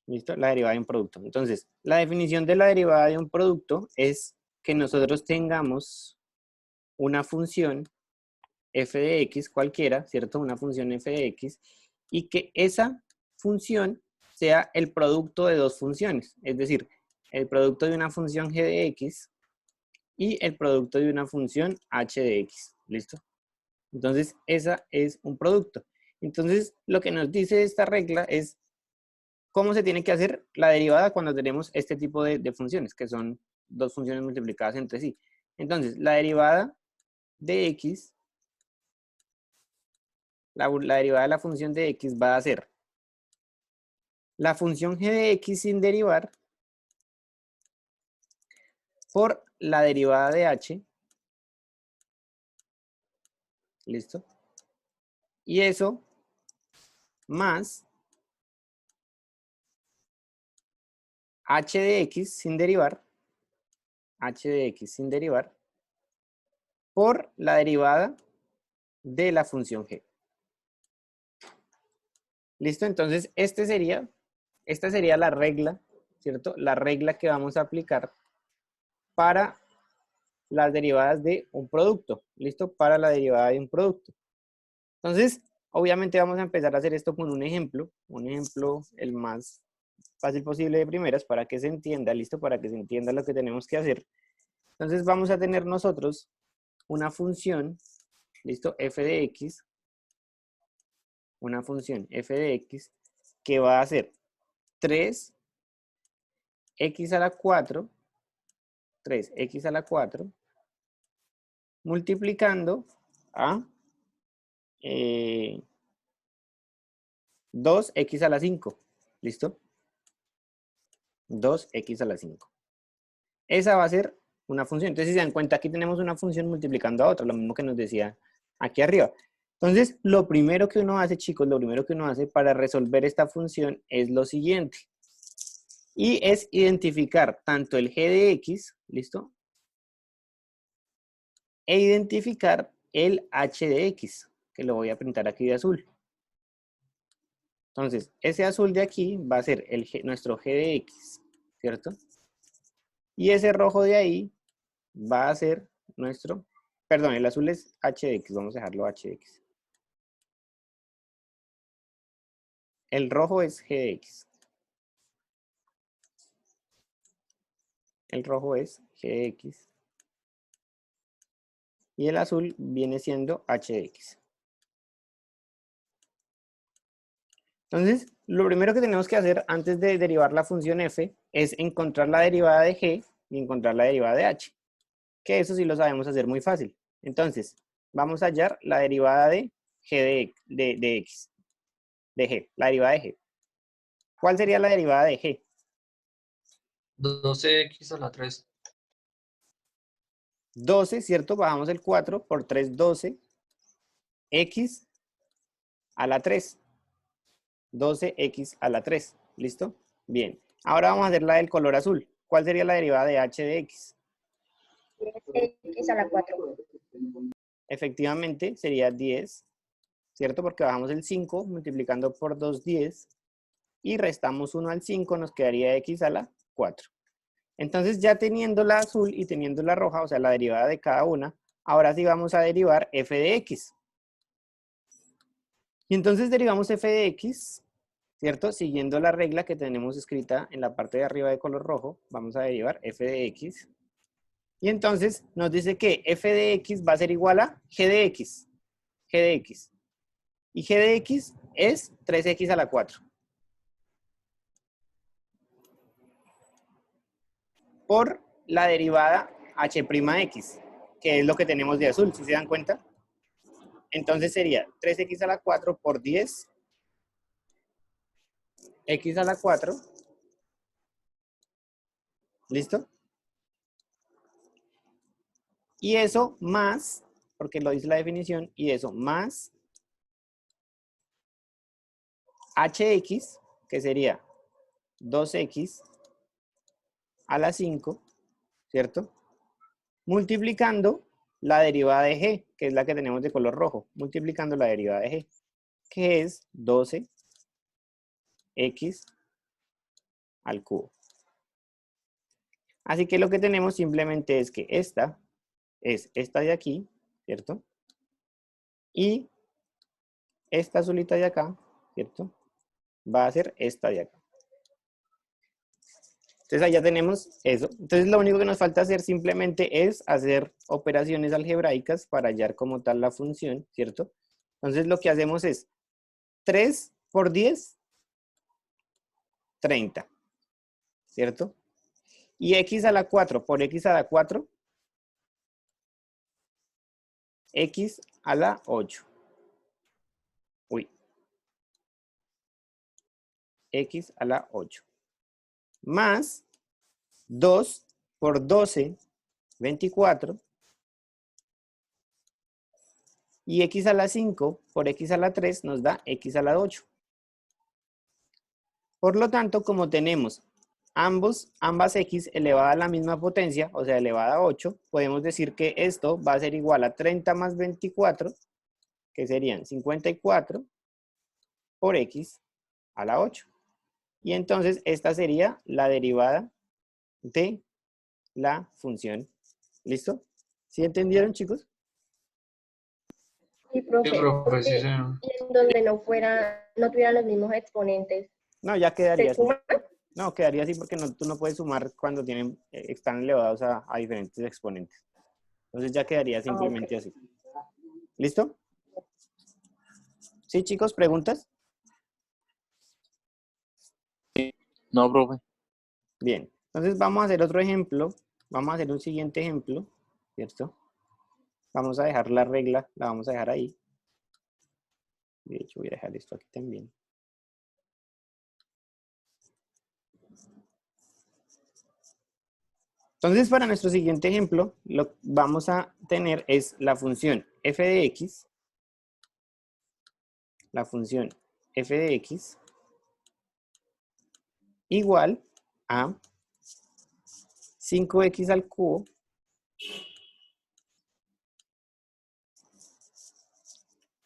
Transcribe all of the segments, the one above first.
¿Listo? La derivada de un producto. Entonces, la definición de la derivada de un producto es que nosotros tengamos una función f de x cualquiera, ¿cierto? Una función f de x, y que esa función sea el producto de dos funciones, es decir, el producto de una función g de x y el producto de una función h de x, ¿listo? Entonces, esa es un producto. Entonces, lo que nos dice esta regla es cómo se tiene que hacer la derivada cuando tenemos este tipo de funciones, que son dos funciones multiplicadas entre sí. Entonces, la derivada de x, la derivada de la función de x va a ser la función g de x sin derivar por la derivada de h, ¿listo? Y eso más h de x sin derivar, h de x sin derivar, por la derivada de la función g. ¿Listo? Entonces, esta sería la regla, ¿cierto? La regla que vamos a aplicar para las derivadas de un producto, ¿listo? Para la derivada de un producto. Entonces, obviamente vamos a empezar a hacer esto con un ejemplo el más fácil posible de primeras para que se entienda, ¿listo? Para que se entienda lo que tenemos que hacer. Entonces vamos a tener nosotros una función, ¿listo? F de x, una función f de x que va a ser 3x a la 4, 3x a la 4, multiplicando a 2x a la 5, ¿listo? 2x a la 5. Esa va a ser una función. Entonces, si se dan cuenta, aquí tenemos una función multiplicando a otra, lo mismo que nos decía aquí arriba. Entonces, lo primero que uno hace, chicos, lo primero que uno hace para resolver esta función es lo siguiente. Y es identificar tanto el g de x, ¿listo? E identificar el h de x, que lo voy a pintar aquí de azul. Entonces, ese azul de aquí va a ser nuestro g de x, ¿cierto? Y ese rojo de ahí va a ser nuestro, perdón, el azul es h de x, vamos a dejarlo h de x. El rojo es g de x. El rojo es g de x. Y el azul viene siendo h de x. Entonces, lo primero que tenemos que hacer antes de derivar la función f es encontrar la derivada de g y encontrar la derivada de h. Que eso sí lo sabemos hacer muy fácil. Entonces, vamos a hallar la derivada de g de x, de g, la derivada de g. ¿Cuál sería la derivada de g? 12x a la 3. 12, ¿cierto? Bajamos el 4 por 3, 12. X a la 3. 12x a la 3. ¿Listo? Bien. Ahora vamos a hacer la del color azul. ¿Cuál sería la derivada de h de x? 10x a la 4. Efectivamente, sería 10, ¿cierto? Porque bajamos el 5, multiplicando por 2, 10. Y restamos 1 al 5, nos quedaría x a la 4. Entonces, ya teniendo la azul y teniendo la roja, o sea, la derivada de cada una, ahora sí vamos a derivar f de x. Y entonces derivamos f de x, ¿cierto? Siguiendo la regla que tenemos escrita en la parte de arriba de color rojo, vamos a derivar f de x. Y entonces nos dice que f de x va a ser igual a g de x. G de x. Y g de x es 3x a la 4. Por la derivada h'x, que es lo que tenemos de azul, ¿sí se dan cuenta? Entonces sería 3x a la 4 por 10, x a la 4, ¿listo? Y eso más, porque lo dice la definición, y eso más hx, que sería 2x a la 5, ¿cierto? Multiplicando la derivada de g, que es la que tenemos de color rojo, multiplicando la derivada de g, que es 12x al cubo. Así que lo que tenemos simplemente es que esta es esta de aquí, ¿cierto? Y esta azulita de acá, ¿cierto? Va a ser esta de acá. Entonces ahí ya tenemos eso. Entonces lo único que nos falta hacer simplemente es hacer operaciones algebraicas para hallar como tal la función, ¿cierto? Entonces lo que hacemos es 3 por 10, 30, ¿cierto? Y x a la 4 por x a la 4, x a la 8. Uy. X a la 8. Más 2 por 12, 24. Y x a la 5 por x a la 3 nos da x a la 8. Por lo tanto, como tenemos ambas x elevada a la misma potencia, o sea, elevada a 8, podemos decir que esto va a ser igual a 30 más 24, que serían 54 por x a la 8. Y entonces esta sería la derivada de la función. ¿Listo? ¿Sí entendieron, chicos? Sí, profe, Sí, profe, sí, porque señor. y en donde no tuvieran los mismos exponentes, No, ya ¿se quedaría así. suman? No, quedaría así porque tú no puedes sumar cuando están elevados a diferentes exponentes. Entonces ya quedaría Ah, ok. simplemente así. ¿Listo? ¿Sí, chicos? ¿Preguntas? No, profe. Bien. Entonces vamos a hacer otro ejemplo. Vamos a hacer un siguiente ejemplo, ¿cierto? Vamos a dejar la regla, la vamos a dejar ahí. De hecho, voy a dejar esto aquí también. Entonces, para nuestro siguiente ejemplo, lo que vamos a tener es la función f de x. La función f de x igual a 5x al cubo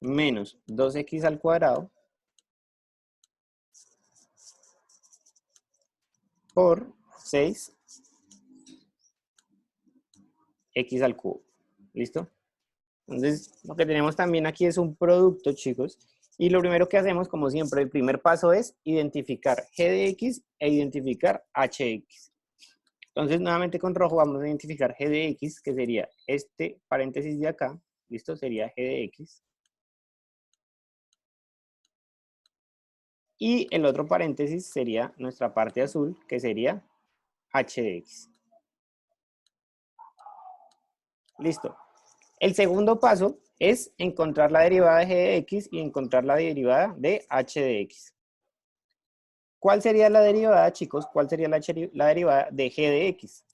menos 2x al cuadrado por 6x al cubo. ¿Listo? Entonces, lo que tenemos también aquí es un producto, chicos. Y lo primero que hacemos, como siempre, el primer paso es identificar g de x e identificar h de x. Entonces, nuevamente con rojo vamos a identificar g de x, que sería este paréntesis de acá. ¿Listo? Sería g de x. Y el otro paréntesis sería nuestra parte azul, que sería h de x. Listo. El segundo paso es encontrar la derivada de g de x y encontrar la derivada de h de x. ¿Cuál sería la derivada, chicos? ¿Cuál sería la derivada de g de x?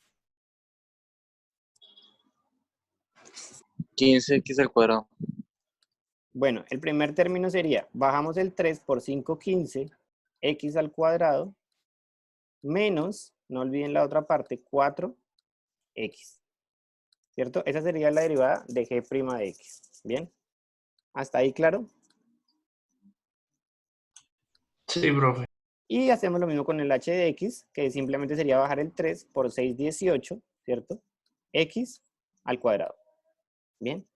15x al cuadrado. Bueno, el primer término sería, bajamos el 3 por 5, 15, x al cuadrado, menos, no olviden la otra parte, 4x. ¿Cierto? Esa sería la derivada de g' de x. ¿Bien? ¿Hasta ahí claro? Sí, profe. Y hacemos lo mismo con el h de x, que simplemente sería bajar el 3 por 6, 18, ¿cierto? X al cuadrado. ¿Bien?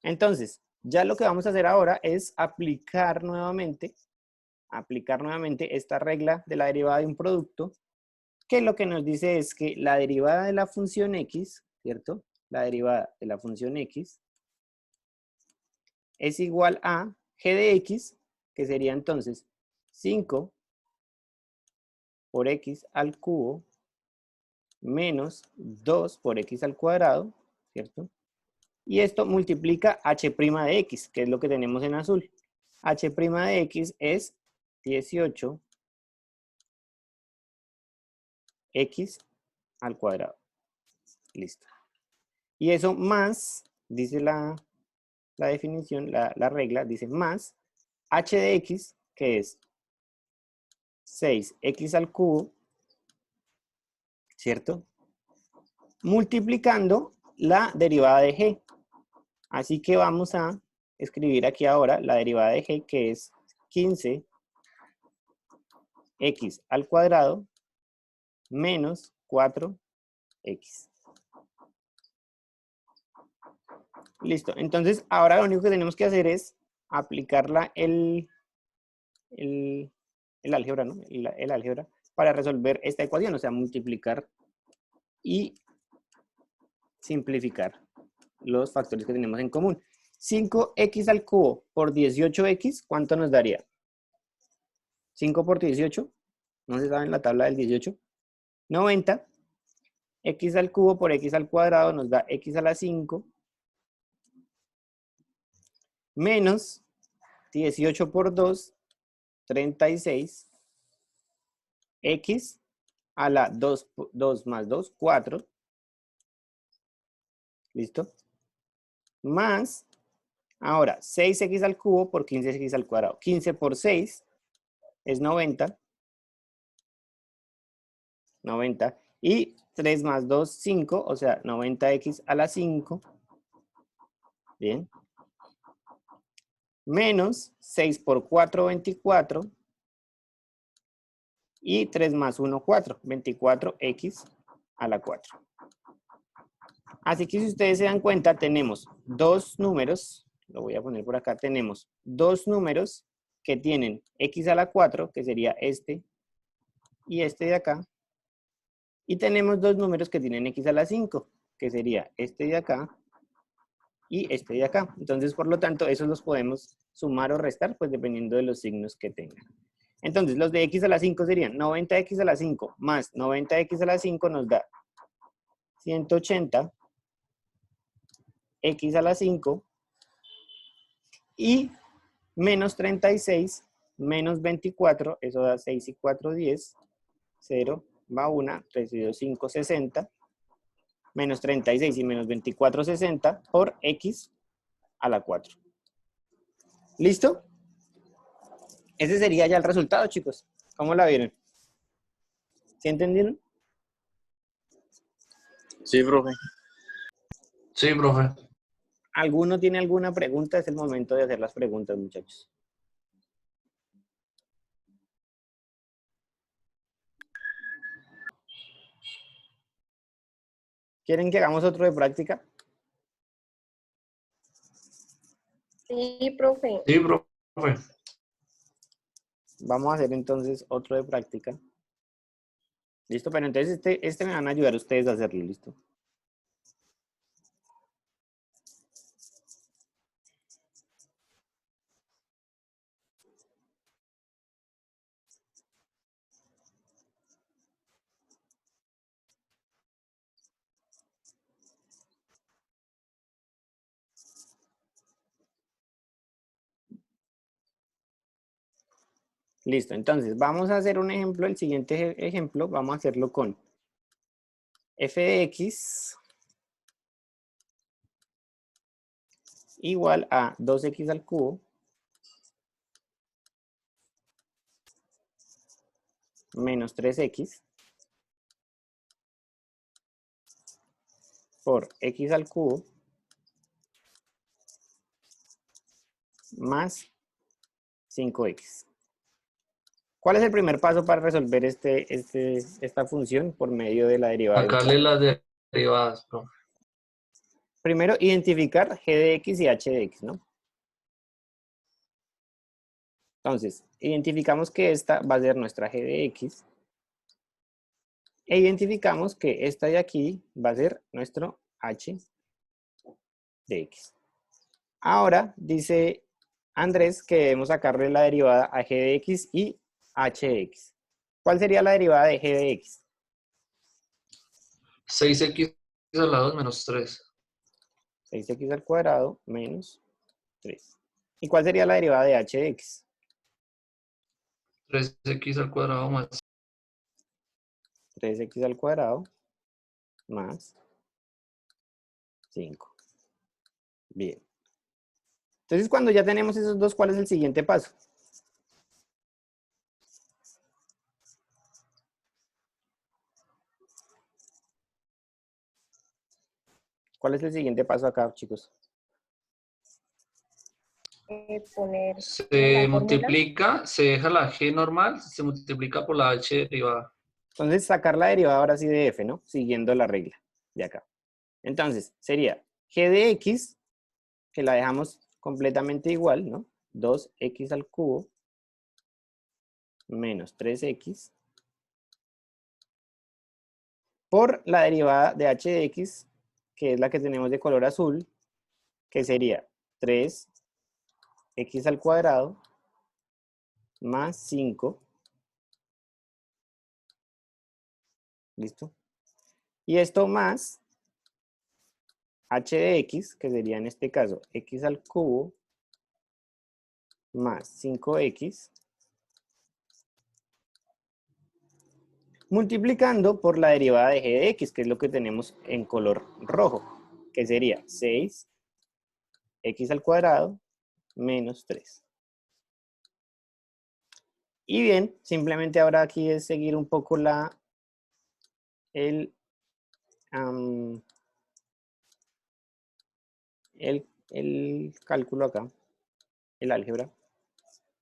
Entonces, ya lo que vamos a hacer ahora es aplicar nuevamente esta regla de la derivada de un producto, que lo que nos dice es que la derivada de la función x, ¿cierto? La derivada de la función x es igual a g de x, que sería entonces 5 por x al cubo menos 2 por x al cuadrado, ¿cierto? Y esto multiplica h' de x, que es lo que tenemos en azul. H' de x es 18 x al cuadrado. Listo. Y eso más, dice la definición, la regla, dice más h de x, que es 6x al cubo, ¿cierto? Multiplicando la derivada de g. Así que vamos a escribir aquí ahora la derivada de g, que es 15x al cuadrado menos 4x. Listo. Entonces, ahora lo único que tenemos que hacer es aplicar el álgebra, ¿no? El álgebra para resolver esta ecuación, o sea, multiplicar y simplificar los factores que tenemos en común. 5x al cubo por 18x, ¿cuánto nos daría? 5 por 18, no se sabe en la tabla del 18, 90. X al cubo por x al cuadrado nos da x a la 5, menos 18 por 2, 36, x a la 2 más 2, 4, ¿listo? Más, ahora, 6x al cubo por 15x al cuadrado. 15 por 6 es 90. 90. Y 3 más 2, 5, o sea, 90x a la 5. Bien. Menos 6 por 4, 24. Y 3 más 1, 4. 24x a la 4. Así que si ustedes se dan cuenta, tenemos dos números, lo voy a poner por acá, tenemos dos números que tienen x a la 4, que sería este y este de acá, y tenemos dos números que tienen x a la 5, que sería este de acá y este de acá. Entonces, por lo tanto, esos los podemos sumar o restar, pues dependiendo de los signos que tengan. Entonces, los de x a la 5 serían 90x a la 5 más 90x a la 5 nos da 180 x a la 5 y menos 36 menos 24, eso da 6 y 4, 10, 0, va 1, 3 y 2, 5, 60, menos 36 y menos 24, 60 por x a la 4. ¿Listo? Ese sería ya el resultado, chicos. ¿Cómo la vieron? ¿Sí entendieron? Sí, profe. Sí, profe. ¿Alguno tiene alguna pregunta? Es el momento de hacer las preguntas, muchachos. ¿Quieren que hagamos otro de práctica? Sí, profe. Sí, profe. Vamos a hacer entonces otro de práctica. ¿Listo? Pero entonces este me van a ayudar ustedes a hacerlo, ¿listo? Listo, entonces vamos a hacer un ejemplo. El siguiente ejemplo vamos a hacerlo con f de x igual a 2x al cubo menos 3x por x al cubo más 5x. ¿Cuál es el primer paso para resolver esta función por medio de la derivada de un Sacarle producto? las derivadas, profe. Primero, identificar g de x y h de x, ¿no? Entonces, identificamos que esta va a ser nuestra g de x e identificamos que esta de aquí va a ser nuestro h de x. Ahora, dice Andrés que debemos sacarle la derivada a g de x y h de x. ¿Cuál sería la derivada de g de x? 6x a la 2 menos 3. 6x al cuadrado menos 3. ¿Y cuál sería la derivada de h de x? 3x al cuadrado más 3x al cuadrado más 5. Bien. Entonces, cuando ya tenemos esos dos, ¿cuál es el siguiente paso? ¿Cuál es el siguiente paso acá, chicos? Poner se la fórmula. multiplica, se deja la g normal, se multiplica por la h derivada. Entonces, sacar la derivada ahora sí de f, ¿no? Siguiendo la regla de acá. Entonces, sería g de x, que la dejamos completamente igual, ¿no? 2x al cubo menos 3x por la derivada de h de x, que es la que tenemos de color azul, que sería 3x al cuadrado más 5. ¿Listo? Y esto más h de x, que sería en este caso x al cubo más 5x, multiplicando por la derivada de g de x, que es lo que tenemos en color rojo, que sería 6x al cuadrado menos 3. Y bien, simplemente ahora aquí es seguir un poco el cálculo acá, el álgebra.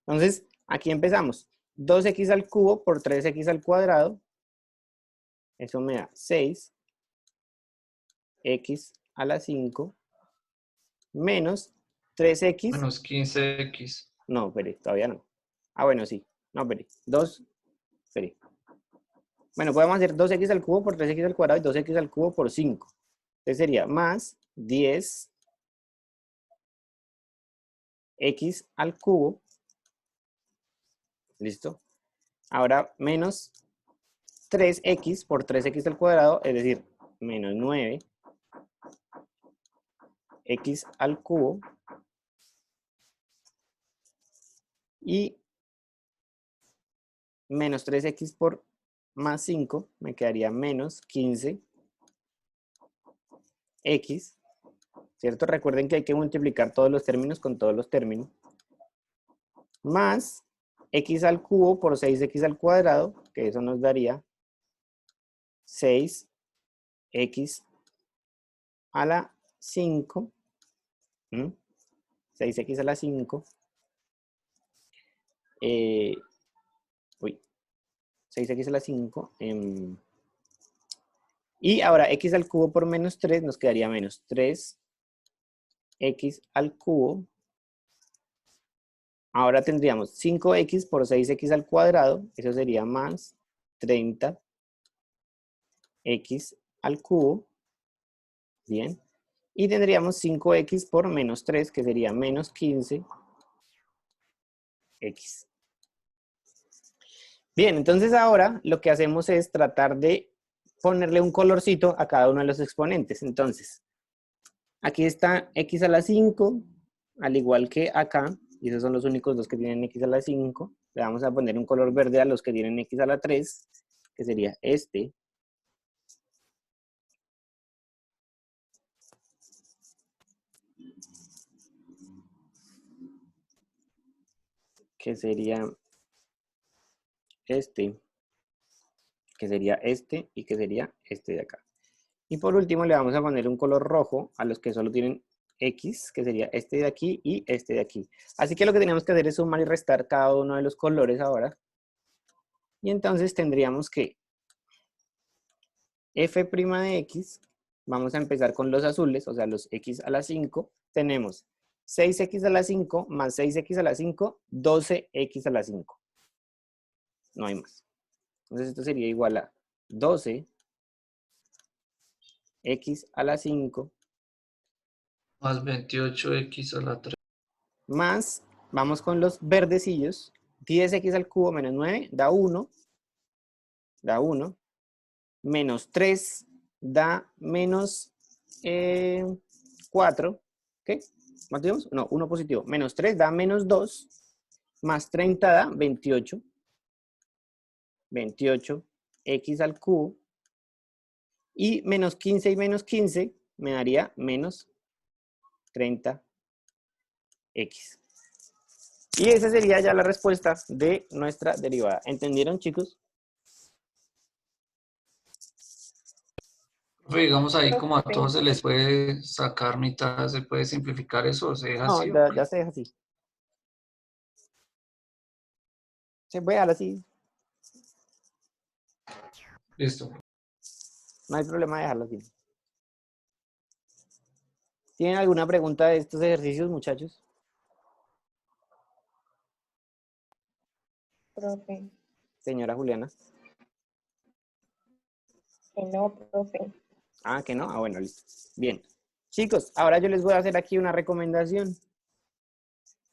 Entonces, aquí empezamos. 2x al cubo por 3x al cuadrado. Eso me da 6x a la 5 menos 3x. Menos 15x. No, espere, todavía no. Ah, bueno, sí. No, espere. 2. Espere. Bueno, podemos hacer 2x al cubo por 3x al cuadrado y 2x al cubo por 5. Entonces sería más 10x al cubo. ¿Listo? Ahora menos 3x por 3x al cuadrado, es decir, menos 9x al cubo. Y menos 3x por más 5, me quedaría menos 15x, ¿cierto? Recuerden que hay que multiplicar todos los términos con todos los términos. Más x al cubo por 6x al cuadrado, que eso nos daría 6x a la 5. 6x a la 5. 6x a la 5. Y ahora x al cubo por menos 3 nos quedaría menos 3x al cubo. Ahora tendríamos 5x por 6x al cuadrado. Eso sería más 30x al cubo. Bien. Y tendríamos 5x por menos 3, que sería menos 15x. Bien, entonces ahora lo que hacemos es tratar de ponerle un colorcito a cada uno de los exponentes. Entonces, aquí está x a la 5, al igual que acá, y esos son los únicos dos que tienen x a la 5. Le vamos a poner un color verde a los que tienen x a la 3, que sería este. Que sería este. Que sería este y que sería este de acá. Y por último le vamos a poner un color rojo a los que solo tienen X, que sería este de aquí y este de aquí. Así que lo que tenemos que hacer es sumar y restar cada uno de los colores ahora. Y entonces tendríamos que f' de x, vamos a empezar con los azules, o sea, los x a la 5. Tenemos 6x a la 5 más 6x a la 5, 12x a la 5. No hay más. Entonces esto sería igual a 12x a la 5 Más 28x a la 3. más, vamos con los verdecillos, 10x al cubo menos 9 da 1, menos 3 da menos 4, ¿ok? ¿Más tenemos? No, 1 positivo, menos 3 da menos 2, más 30 da 28, 28x al cubo, y menos 15 y menos 15 me daría menos 30x. Y esa sería ya la respuesta de nuestra derivada. ¿Entendieron, chicos? Profe, digamos ahí como a todos se les puede sacar mitad, se puede simplificar eso, o se deja No, así. ¿O ya se deja así. Se puede dejar así. Listo. No hay problema de dejarlo así. ¿Tienen alguna pregunta de estos ejercicios, muchachos? Profe. Señora Juliana. Que no, profe. Ah, que no. Ah, bueno, listo. Bien. Chicos, ahora yo les voy a hacer aquí una recomendación.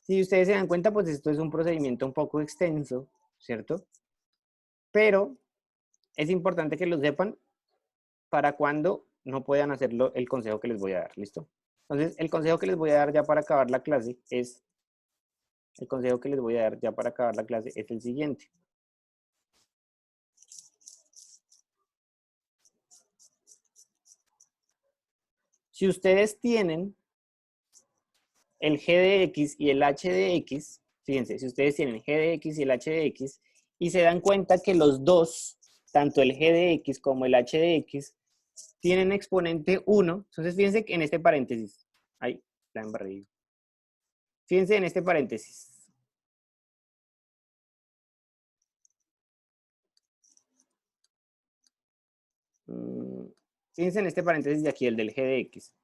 Si ustedes se dan cuenta, pues esto es un procedimiento un poco extenso, ¿cierto? Pero es importante que lo sepan para cuando no puedan hacerlo el consejo que les voy a dar, ¿listo? Entonces, el consejo que les voy a dar ya para acabar la clase es, el siguiente. Si ustedes tienen el g de x y el h de x, fíjense, si ustedes tienen g de x y el h de x, y se dan cuenta que los dos, tanto el g de x como el h de x, tienen exponente 1, entonces fíjense que en este paréntesis, ahí, la embarré. Fíjense en este paréntesis. Fíjense en este paréntesis de aquí, el del g de x.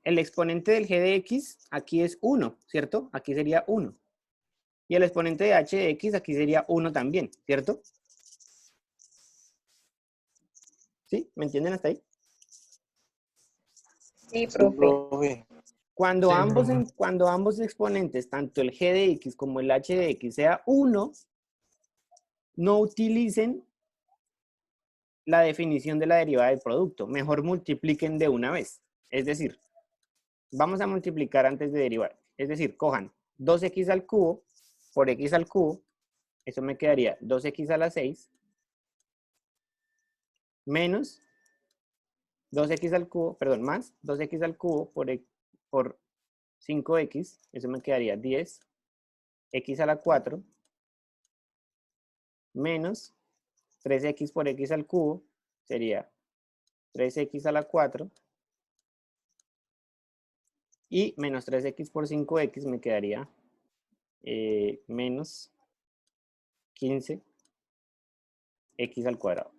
El exponente del g de x aquí es 1, ¿cierto? Aquí sería 1. Y el exponente de h de x aquí sería 1 también, ¿cierto? ¿Sí? ¿Me entienden hasta ahí? Sí, profe. Cuando, Sí, ambos, profe. cuando ambos exponentes, tanto el g de x como el h de x sea 1, no utilicen la definición de la derivada del producto. Mejor multipliquen de una vez. Es decir, vamos a multiplicar antes de derivar. Es decir, cojan 2x al cubo por x al cubo. Eso me quedaría 2x a la 6 menos 2x al cubo, perdón, más 2x al cubo por 5x. Eso me quedaría 10. X a la 4 menos 3x por x al cubo sería 3x a la 4 y menos 3x por 5x me quedaría menos 15x al cuadrado.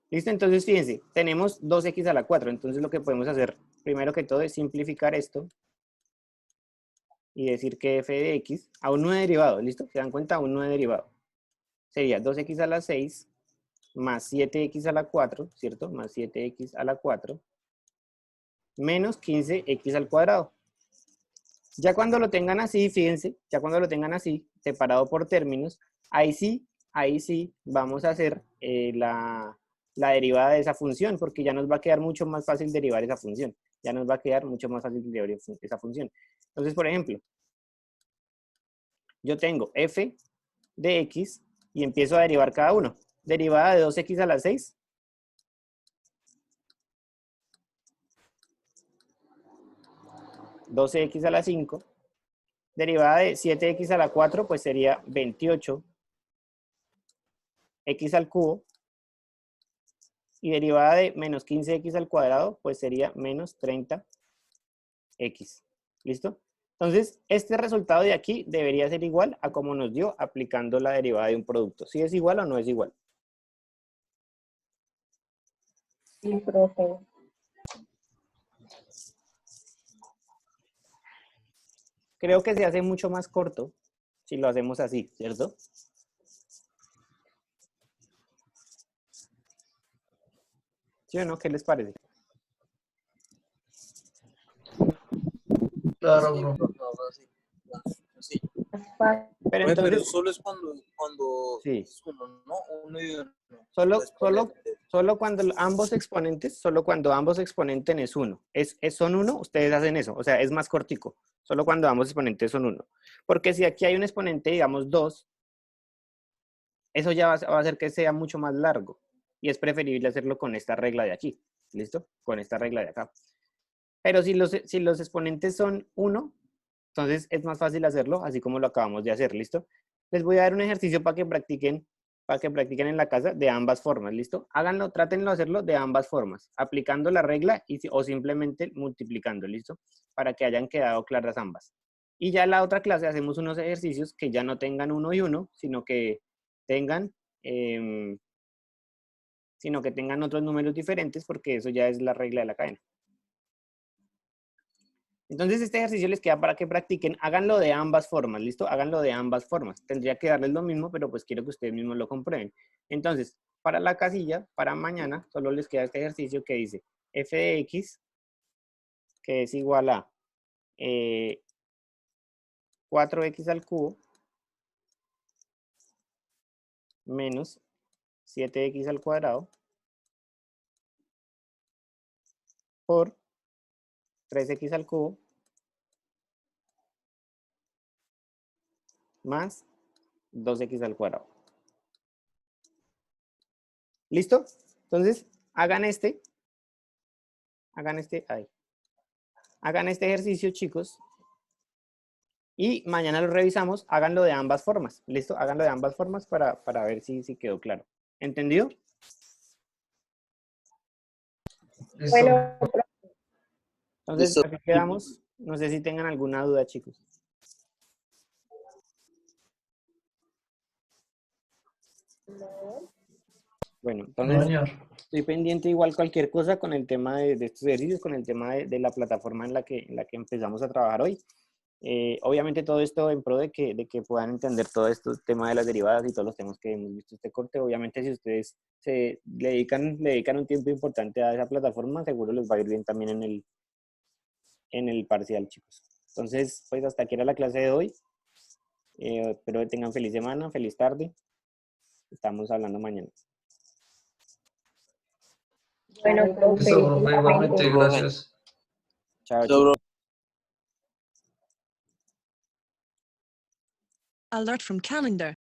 ¿Listo? Entonces, fíjense, tenemos 2x a la 4. Entonces, lo que podemos hacer, primero que todo, es simplificar esto y decir que f de x, aún no he derivado, ¿listo? ¿Se dan cuenta? Aún no he derivado. Sería 2x a la 6 más 7x a la 4, ¿cierto? Más 7x a la 4 menos 15x al cuadrado. Ya cuando lo tengan así, fíjense, ya cuando lo tengan así, separado por términos, ahí sí vamos a hacer la derivada de esa función, porque ya nos va a quedar mucho más fácil derivar esa función. Ya nos va a quedar mucho más fácil derivar esa función. Entonces, por ejemplo, yo tengo f de x y empiezo a derivar cada uno. Derivada de 2x a la 6. (12x a la 5). Derivada de 7x a la 4, pues sería 28x al cubo. Y derivada de menos 15x al cuadrado, pues sería menos 30x. ¿Listo? Entonces, este resultado de aquí debería ser igual a como nos dio aplicando la derivada de un producto. ¿Sí es igual o no es igual? Sí, profe. Creo que se hace mucho más corto si lo hacemos así, ¿cierto? ¿Sí o no? ¿Qué les parece? Claro, Sí, profe. sí. Pero Oye, pero entonces, solo es cuando sí, es uno, ¿no? Uno y uno. solo, Después solo, solo cuando ambos exponentes es 1. Son 1, ustedes hacen eso. O sea, es más cortico. Solo cuando ambos exponentes son 1. Porque si aquí hay un exponente, digamos 2, eso ya va a hacer que sea mucho más largo. Y es preferible hacerlo con esta regla de aquí. ¿Listo? Con esta regla de acá. Pero si los exponentes son 1, entonces es más fácil hacerlo así como lo acabamos de hacer. ¿Listo? Les voy a dar un ejercicio para que practiquen en la casa de ambas formas. ¿Listo? Háganlo, trátenlo de hacerlo de ambas formas. Aplicando la regla o simplemente multiplicando. ¿Listo? Para que hayan quedado claras ambas. Y ya en la otra clase hacemos unos ejercicios que ya no tengan 1 y 1, sino que tengan sino que tengan otros números diferentes, porque eso ya es la regla de la cadena. Entonces, este ejercicio les queda para que practiquen. Háganlo de ambas formas, ¿listo? Háganlo de ambas formas. Tendría que darles lo mismo, pero pues quiero que ustedes mismos lo comprueben. Entonces, para la casilla, para mañana, solo les queda este ejercicio que dice f de x, que es igual a 4x al cubo menos 7x al cuadrado por 3x al cubo más 2x al cuadrado. ¿Listo? Entonces, hagan este ejercicio, chicos, y mañana lo revisamos. Háganlo de ambas formas. ¿Listo? Háganlo de ambas formas para ver si quedó claro. ¿Entendido? Listo. Bueno, Entonces, Listo. aquí quedamos. No sé si tengan alguna duda, chicos. no. Bueno, No, entonces señor. estoy pendiente igual cualquier cosa con el tema de estos ejercicios, con el tema de la plataforma en la que empezamos a trabajar hoy. Obviamente todo esto en pro de que puedan entender todo este tema de las derivadas y todos los temas que hemos visto este corte. Obviamente si ustedes le dedican un tiempo importante a esa plataforma, seguro les va a ir bien también en el parcial, chicos. Entonces, pues hasta aquí era la clase de hoy. Espero que tengan feliz semana, feliz tarde. Estamos hablando mañana. Bueno, profe, Listo, profe, igualmente, igualmente. gracias. Chao, Chao, bro. chicos. Alert from calendar.